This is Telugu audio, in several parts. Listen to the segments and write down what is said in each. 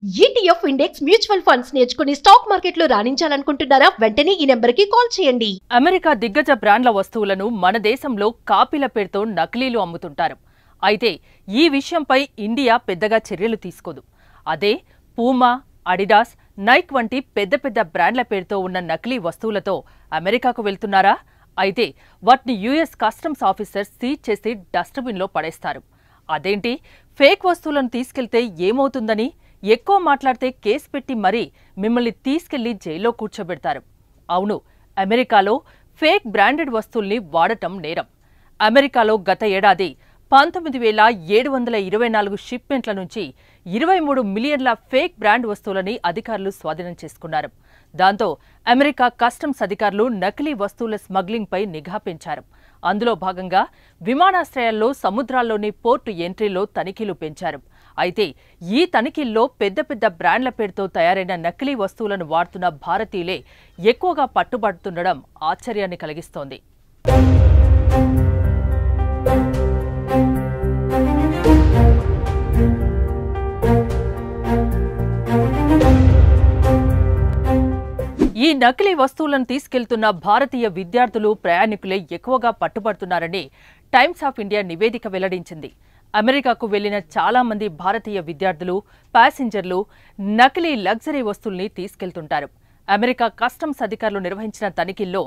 ETF ఇండెక్స్ మ్యూచువల్ ఫండ్స్ నేర్చుకుని స్టాక్ మార్కెట్లో రాణించాలనుకుంటున్నారా? వెంటనే ఈ నెంబర్కి కాల్ చేయండి. అమెరికా దిగ్గజ బ్రాండ్ల వస్తువులను మన దేశంలో కాపీల పేరుతో నకిలీలు అమ్ముతుంటారు. అయితే ఈ విషయంపై ఇండియా పెద్దగా చర్యలు తీసుకోదు. అదే పూమా, అడిడాస్, నైక్ వంటి పెద్ద పెద్ద బ్రాండ్ల పేరుతో ఉన్న నకిలీ వస్తువులతో అమెరికాకు వెళ్తున్నారా? అయితే వాటిని యుఎస్ కస్టమ్స్ ఆఫీసర్ సీజ్ చేసి డస్ట్బిన్లో పడేస్తారు. అదేంటి, ఫేక్ వస్తువులను తీసుకెళ్తే ఏమవుతుందని ఎక్కువ మాట్లాడితే కేసు పెట్టి మరీ మిమ్మల్ని తీసుకెళ్లి జైల్లో కూర్చోబెడతారు. అవును, అమెరికాలో ఫేక్ బ్రాండెడ్ వస్తువుల్ని వాడటం నేరం. అమెరికాలో గత ఏడాది 19,724 షిప్మెంట్ల నుంచి 23 మిలియన్ల ఫేక్ బ్రాండ్ వస్తువులని అధికారులు స్వాధీనం చేసుకున్నారు. దాంతో అమెరికా కస్టమ్స్ అధికారులు నకిలీ వస్తువుల స్మగ్లింగ్పై నిఘా పెంచారు. అందులో భాగంగా విమానాశ్రయాల్లో, సముద్రాల్లోని పోర్టు ఎంట్రీలో తనిఖీలు పెంచారు. అయితే ఈ తనిఖీల్లో పెద్ద పెద్ద బ్రాండ్ల పేరుతో తయారైన నకిలీ వస్తువులను వాడుతున్న భారతీయులే ఎక్కువగా పట్టుబడుతుండడం ఆశ్చర్యాన్ని కలిగిస్తోంది. ఈ నకిలీ వస్తువులను తీసుకెళ్తున్న భారతీయ విద్యార్థులు, ప్రయాణికులే ఎక్కువగా పట్టుబడుతున్నారని టైమ్స్ ఆఫ్ ఇండియా నివేదిక వెల్లడించింది. అమెరికాకు వెళ్లిన చాలా మంది భారతీయ విద్యార్థులు, ప్యాసింజర్లు నకిలీ లగ్జరీ వస్తువుల్ని తీసుకెళ్తుంటారు. అమెరికా కస్టమ్స్ అధికారులు నిర్వహించిన తనిఖీల్లో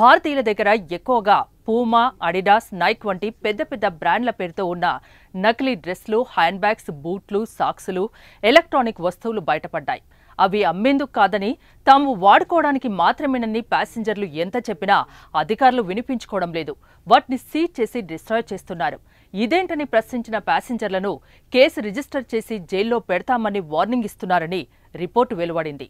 భారతీయుల దగ్గర ఎక్కువగా పూమా, అడిడాస్, నైక్ వంటి పెద్ద పెద్ద బ్రాండ్ల పేరుతో ఉన్న నకిలీ డ్రెస్లు, హ్యాండ్ బ్యాగ్స్, బూట్లు, సాక్సులు, ఎలక్ట్రానిక్ వస్తువులు బయటపడ్డాయి. అవి అమ్మేందుకు కాదని, తాము వాడుకోవడానికి మాత్రమేనని ప్యాసింజర్లు ఎంత చెప్పినా అధికారులు వినిపించుకోవడం లేదు. వాటిని సీజ్ చేసి డిస్ట్రాయ్ చేస్తున్నారు. ఇదేంటని ప్రశ్నించిన ప్యాసింజర్లను కేసు రిజిస్టర్ చేసి జైల్లో పెడతామని వార్నింగ్ ఇస్తున్నారని రిపోర్టు వెలువడింది.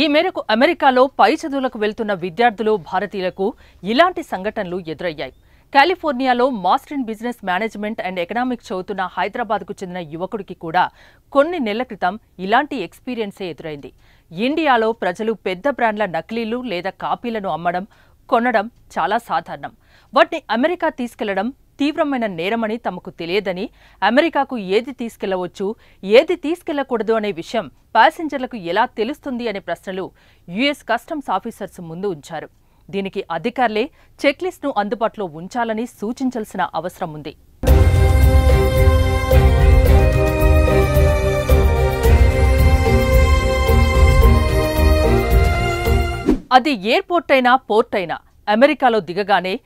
ఈ మేరకు అమెరికాలో పై చదువులకు వెళ్తున్న విద్యార్థులు, భారతీయులకు ఇలాంటి సంఘటనలు ఎదురయ్యాయి. కాలిఫోర్నియాలో master in business management and economics చదువుతున్న హైదరాబాద్కు చెందిన యువకుడికి కూడా కొన్ని నెలల క్రితం ఇలాంటి ఎక్స్పీరియన్సే ఎదురైంది. ఇండియాలో ప్రజలు పెద్ద బ్రాండ్ల నకిలీలు లేదా కాపీలను అమ్మడం, కొనడం చాలా సాధారణం. వాటిని అమెరికా తీసుకెళ్లడం తీవ్రమైన నేరమని తమకు తెలియదని, అమెరికాకు ఏది తీసుకెళ్లవచ్చు, ఏది తీసుకెళ్లకూడదు అనే విషయం ప్యాసింజర్లకు ఎలా తెలుస్తుంది అనే ప్రశ్నలు యుఎస్ కస్టమ్స్ ఆఫీసర్స్ ముందు ఉంచారు. దీనికి అధికారులే చెక్లిస్ట్ను అందుబాటులో ఉంచాలని సూచించాల్సిన అవసరం ఉంది. అది ఎయిర్పోర్ట్ అయినా, పోర్ట్ అయినా అమెరికాలో దిగగానే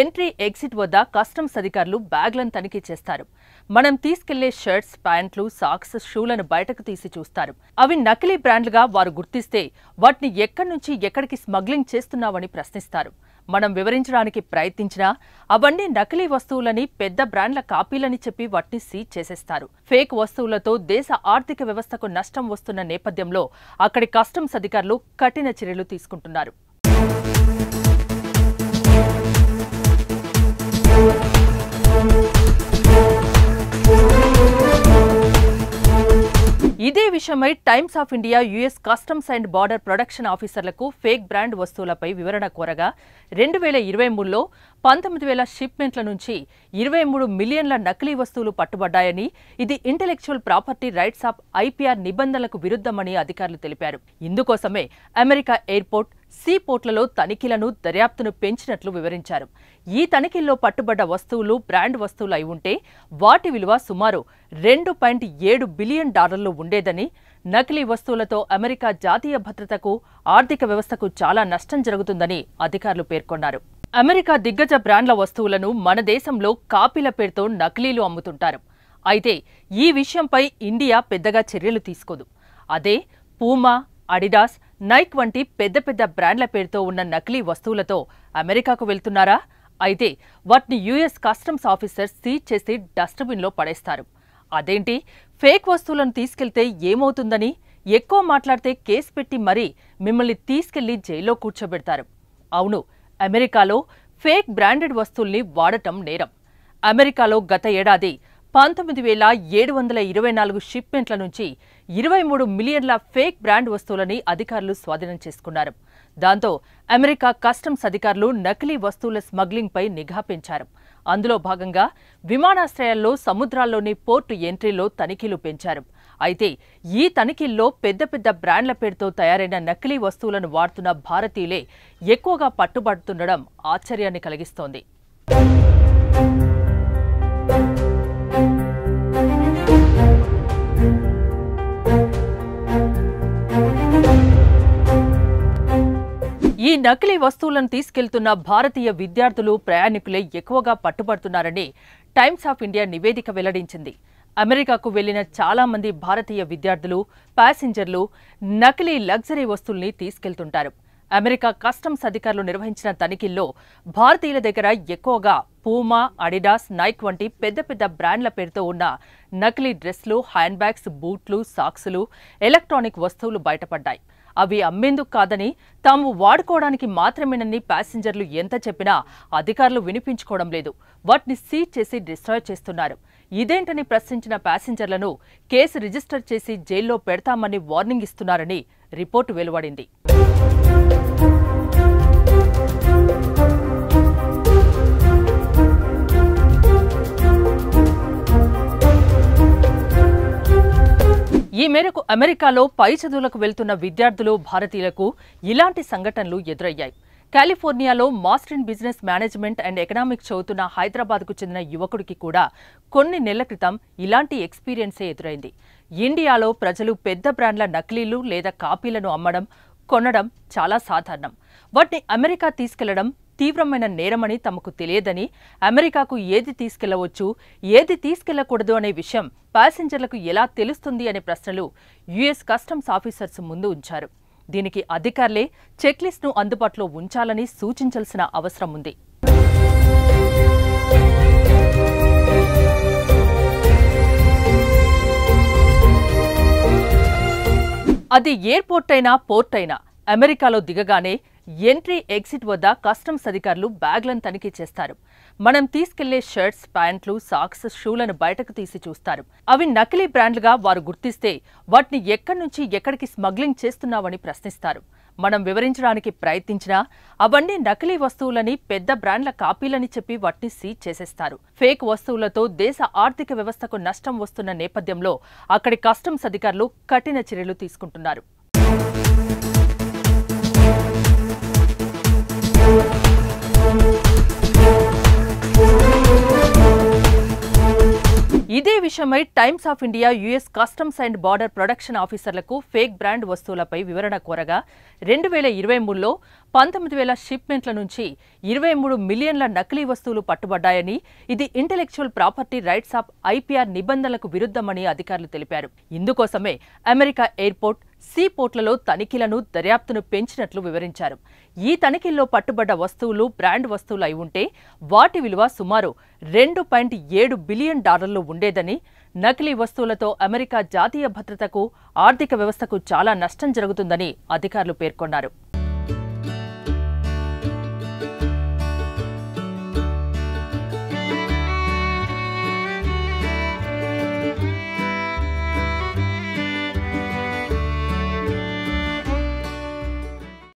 ఎంట్రీ, ఎగ్జిట్ వద్ద కస్టమ్స్ అధికారులు బ్యాగ్లను తనిఖీ చేస్తారు. మనం తీసుకెళ్లే షర్ట్స్, ప్యాంట్లు, సాక్స్, షూలను బయటకు తీసి చూస్తారు. అవి నకిలీ బ్రాండ్లుగా వారు గుర్తిస్తే వాటిని ఎక్కడి నుంచి ఎక్కడికి స్మగ్లింగ్ చేస్తున్నామని ప్రశ్నిస్తారు. మనం వివరించడానికి ప్రయత్నించినా అవన్నీ నకిలీ వస్తువులని, పెద్ద బ్రాండ్ల కాపీలని చెప్పి వాటిని సీజ్ చేసేస్తారు. ఫేక్ వస్తువులతో దేశ ఆర్థిక వ్యవస్థకు నష్టం వస్తున్న నేపథ్యంలో అక్కడి కస్టమ్స్ అధికారులు కఠిన చర్యలు తీసుకుంటున్నారు. ఇదే విషయమై Times of India US customs and border production ఆఫీసర్లకు ఫేక్ బ్రాండ్ వస్తువులపై వివరణ కోరగా 2023లో 19,000 షిప్మెంట్ల నుంచి 23 మిలియన్ల నకిలీ వస్తువులు పట్టుబడ్డాయని, ఇది intellectual property rights of IPR నిబంధనలకు విరుద్ధమని అధికారులు తెలిపారు. ఇందుకోసమే అమెరికా ఎయిర్పోర్ట్, సీ పోర్ట్లలో తనిఖీలను, దర్యాప్తును పెంచినట్లు వివరించారు. ఈ తనిఖీల్లో పట్టుబడ్డ వస్తువులు బ్రాండ్ వస్తువులు అయి ఉంటే వాటి విలువ సుమారు $2.7 బిలియన్ ఉండేదని, నకిలీ వస్తువులతో అమెరికా జాతీయ భద్రతకు, ఆర్థిక వ్యవస్థకు చాలా నష్టం జరుగుతుందని అధికారులు పేర్కొన్నారు. అమెరికా దిగ్గజ బ్రాండ్ల వస్తువులను మన దేశంలో కాపీల పేరుతో నకిలీలు అమ్ముతుంటారు. అయితే ఈ విషయంపై ఇండియా పెద్దగా చర్యలు తీసుకోదు. అదే పూమా, అడిడాస్, నైక్ వంటి పెద్ద పెద్ద బ్రాండ్ల పేరుతో ఉన్న నకిలీ వస్తువులతో అమెరికాకు వెళ్తున్నారా? అయితే వాటిని యుఎస్ కస్టమ్స్ ఆఫీసర్ సీజ్ చేసి డస్ట్బిన్లో పడేస్తారు. అదేంటి, ఫేక్ వస్తువులను తీసుకెళ్తే ఏమవుతుందని ఎక్కువ మాట్లాడితే కేసు పెట్టి మరీ మిమ్మల్ని తీసుకెళ్లి జైల్లో కూర్చోబెడతారు. అవును, అమెరికాలో ఫేక్ బ్రాండెడ్ వస్తువుల్ని వాడటం నేరం. అమెరికాలో గత ఏడాది 19,724 షిప్మెంట్ల నుంచి 23 మిలియన్ల ఫేక్ బ్రాండ్ వస్తువులని అధికారులు స్వాధీనం చేసుకున్నారు. దాంతో అమెరికా కస్టమ్స్ అధికారులు నకిలీ వస్తువుల స్మగ్లింగ్పై నిఘా పెంచారు. అందులో భాగంగా విమానాశ్రయాల్లో, సముద్రాల్లోని పోర్టు ఎంట్రీలో తనిఖీలు పెంచారు. అయితే ఈ తనిఖీల్లో పెద్ద పెద్ద బ్రాండ్ల పేరుతో తయారైన నకిలీ వస్తువులను వాడుతున్న భారతీయులే ఎక్కువగా పట్టుబడుతుండడం ఆశ్చర్యాన్ని కలిగిస్తోంది. ఈ నకిలీ వస్తువులను తీసుకెళ్తున్న భారతీయ విద్యార్థులు, ప్రయాణికులే ఎక్కువగా పట్టుబడుతున్నారని టైమ్స్ ఆఫ్ ఇండియా నివేదిక వెల్లడించింది. అమెరికాకు వెళ్లిన చాలా మంది భారతీయ విద్యార్థులు, ప్యాసింజర్లు నకిలీ లగ్జరీ వస్తువుల్ని తీసుకెళ్తుంటారు. అమెరికా కస్టమ్స్ అధికారులు నిర్వహించిన తనిఖీల్లో భారతీయుల దగ్గర ఎక్కువగా పూమా, అడిడాస్, నైక్ వంటి పెద్ద పెద్ద బ్రాండ్ల పేరుతో ఉన్న నకిలీ డ్రెస్లు, హ్యాండ్ బ్యాగ్స్, బూట్లు, సాక్సులు, ఎలక్ట్రానిక్ వస్తువులు బయటపడ్డాయి. అవి అమ్మేందుకు కాదని, తాము వాడుకోవడానికి మాత్రమేనని ప్యాసింజర్లు ఎంత చెప్పినా అధికారులు వినిపించుకోవడం లేదు. వాటిని సీజ్ చేసి డిస్ట్రాయ్ చేస్తున్నారు. ఇదేంటని ప్రశ్నించిన ప్యాసింజర్లను కేసు రిజిస్టర్ చేసి జైల్లో పెడతామని వార్నింగ్ ఇస్తున్నారని రిపోర్టు వెలువడింది. ఈ మేరకు అమెరికాలో పై చదువులకు వెళ్తున్న విద్యార్థులు, భారతీయులకు ఇలాంటి సంఘటనలు ఎదురయ్యాయి. కాలిఫోర్నియాలో master in business management and economics చదువుతున్న హైదరాబాద్కు చెందిన యువకుడికి కూడా కొన్ని నెలల క్రితం ఇలాంటి ఎక్స్పీరియన్సే ఎదురైంది. ఇండియాలో ప్రజలు పెద్ద బ్రాండ్ల నకిలీలు లేదా కాపీలను అమ్మడం, కొనడం చాలా సాధారణం. వాటిని అమెరికా తీసుకెళ్లడం తీవ్రమైన నేరమని తమకు తెలియదని, అమెరికాకు ఏది తీసుకెళ్లవచ్చు, ఏది తీసుకెళ్లకూడదు అనే విషయం ప్యాసింజర్లకు ఎలా తెలుస్తుంది అనే ప్రశ్నలు యుఎస్ కస్టమ్స్ ఆఫీసర్స్ ముందు ఉంచారు. దీనికి అధికారులే చెక్లిస్ట్ను అందుబాటులో ఉంచాలని సూచించాల్సిన అవసరం ఉంది. అది ఎయిర్పోర్ట్ అయినా, పోర్ట్ అయినా అమెరికాలో దిగగానే ఎంట్రీ, ఎగ్జిట్ వద్ద కస్టమ్స్ అధికారులు బ్యాగ్లను తనిఖీ చేస్తారు. మనం తీసుకెళ్లే షర్ట్స్, ప్యాంట్లు, సాక్స్, షూలను బయటకు తీసి చూస్తారు. అవి నకిలీ బ్రాండ్లుగా వారు గుర్తిస్తే వాటిని ఎక్కడి నుంచి ఎక్కడికి స్మగ్లింగ్ చేస్తున్నామని ప్రశ్నిస్తారు. మనం వివరించడానికి ప్రయత్నించినా అవన్నీ నకిలీ వస్తువులని, పెద్ద బ్రాండ్ల కాపీలని చెప్పి వాటిని సీజ్ చేసేస్తారు. ఫేక్ వస్తువులతో దేశ ఆర్థిక వ్యవస్థకు నష్టం వస్తున్న నేపథ్యంలో అక్కడి కస్టమ్స్ అధికారులు కఠిన చర్యలు తీసుకుంటున్నారు. ఇదే విషయమై Times of India US customs and border production ఆఫీసర్లకు ఫేక్ బ్రాండ్ వస్తువులపై వివరణ కోరగా 2023లో 19,000 షిప్మెంట్ల నుంచి 23 మిలియన్ల నకిలీ వస్తువులు పట్టుబడ్డాయని, ఇది intellectual property rights of IPR నిబంధనలకు విరుద్ధమని అధికారులు తెలిపారు. ఇందుకోసమే అమెరికా ఎయిర్పోర్ట్, సీ పోర్ట్లలో తనిఖీలను, దర్యాప్తును పెంచినట్లు వివరించారు. ఈ తనిఖీల్లో పట్టుబడ్డ వస్తువులు బ్రాండ్ వస్తువులు అయి ఉంటే వాటి విలువ సుమారు $2.7 బిలియన్ ఉండేదని, నకిలీ వస్తువులతో అమెరికా జాతీయ భద్రతకు, ఆర్థిక వ్యవస్థకు చాలా నష్టం జరుగుతుందని అధికారులు పేర్కొన్నారు.